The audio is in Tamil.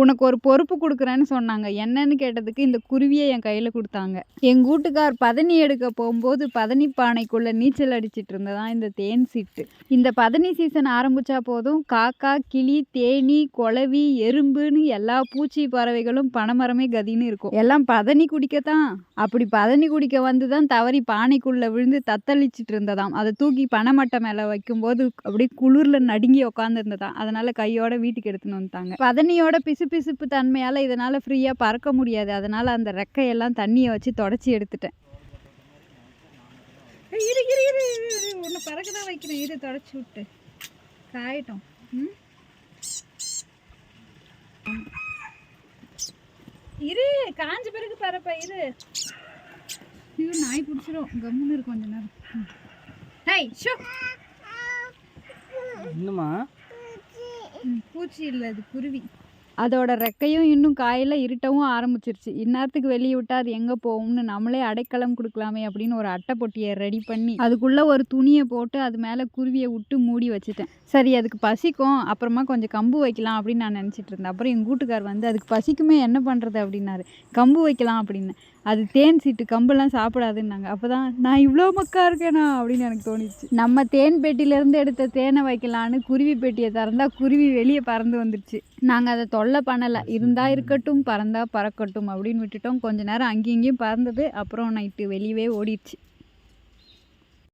உனக்கு ஒரு பொறுப்பு குடுக்குறேன்னு சொன்னாங்க. என்னன்னு கேட்டதுக்கு, இந்த குருவிய என் கையில குடுத்தாங்க. எங்க வூட்டுக்கார் பதனி எடுக்க போம்போது, பதனி பானைக்குள்ள நீச்சல் அடிச்சிட்டு இருந்ததாம் இந்த தேன் சிட்டு. இந்த பதனி சீசன் ஆரம்பிச்சா போதும், காக்கா, கிளி, தேனீ, கொளவி, எறும்புன்னு எல்லா பூச்சி, பறவைகளும் பனைமரமே கதின்னு இருக்கும். எல்லாம் பதனி குடிக்கத்தான். அப்படி பதனி குடிக்க வந்து தான் தவறி பானைக்குள்ள விழுந்து தத்தளிச்சிட்டு இருந்ததாம். அத தூக்கி பனைமட்டை மேல வைக்கும்போது, அப்படியே குளிர்ல நடுங்கி உட்காந்துருந்ததாம். அதனால கையோட வீட்டுக்கு எடுத்துன்னு வந்துட்டாங்க. பதனியோட பிசுபிசுப்பு தன்மையால இதனால ஃப்ரீயா பறக்க முடியாது. அதனால அந்த ரெக்கையெல்லாம் தண்ணிய வச்சு தொடச்சி எடுத்துட்டேன். இரு இரு இரு இரு உன்னை பறக்க தான் வைக்கிறேன். இரு தொடச்சி விட்டு காயட்டும். இரு காஞ்ச பிறகு பறப்ப இரு. ஐயோ நாய் பிடிச்சிரும். கம்முன்னு இருக்கும் கொஞ்ச நேரம். ஹேய் ஷோ இன்னுமா பூச்சி இல்லை அது குருவி. அதோட ரெக்கையும் இன்னும் காயில் இருட்டவும் ஆரம்பிச்சிருச்சு. இந்நேரத்துக்கு வெளியே விட்டால் அது எங்கே போகும்னு நம்மளே அடைக்கலம் கொடுக்கலாமே அப்படின்னு ஒரு அட்டை பொட்டியை ரெடி பண்ணி அதுக்குள்ளே ஒரு துணியை போட்டு அது மேலே குருவியை விட்டு மூடி வச்சுட்டேன். சரி அதுக்கு பசிக்கும், அப்புறமா கொஞ்சம் கம்பு வைக்கலாம் அப்படின்னு நான் நினச்சிட்டு இருந்தேன். அப்புறம் எங்கள் வீட்டுக்கார் வந்து அதுக்கு பசிக்குமே என்ன பண்ணுறது அப்படின்னாரு. கம்பு வைக்கலாம் அப்படின்னு. அது தேன் சீட்டு, கம்பெல்லாம் சாப்பிடாதுன்னாங்க. அப்போ தான் நான் இவ்வளோ மக்கா இருக்கேனா அப்படின்னு எனக்கு தோணிச்சு. நம்ம தேன் பெட்டியிலேருந்து எடுத்த தேனை வைக்கலான்னு குருவி பெட்டியை திறந்தா குருவி வெளியே பறந்து வந்துடுச்சு. நாங்கள் அதை தொல்லை பண்ணலை. இருந்தால் இருக்கட்டும், பறந்தா பறக்கட்டும் அப்படின்னு விட்டுட்டோம். கொஞ்ச நேரம் அங்கேயும் இங்கேயும் பறந்தது. அப்புறம் நைட்டு வெளியவே ஓடிடுச்சு.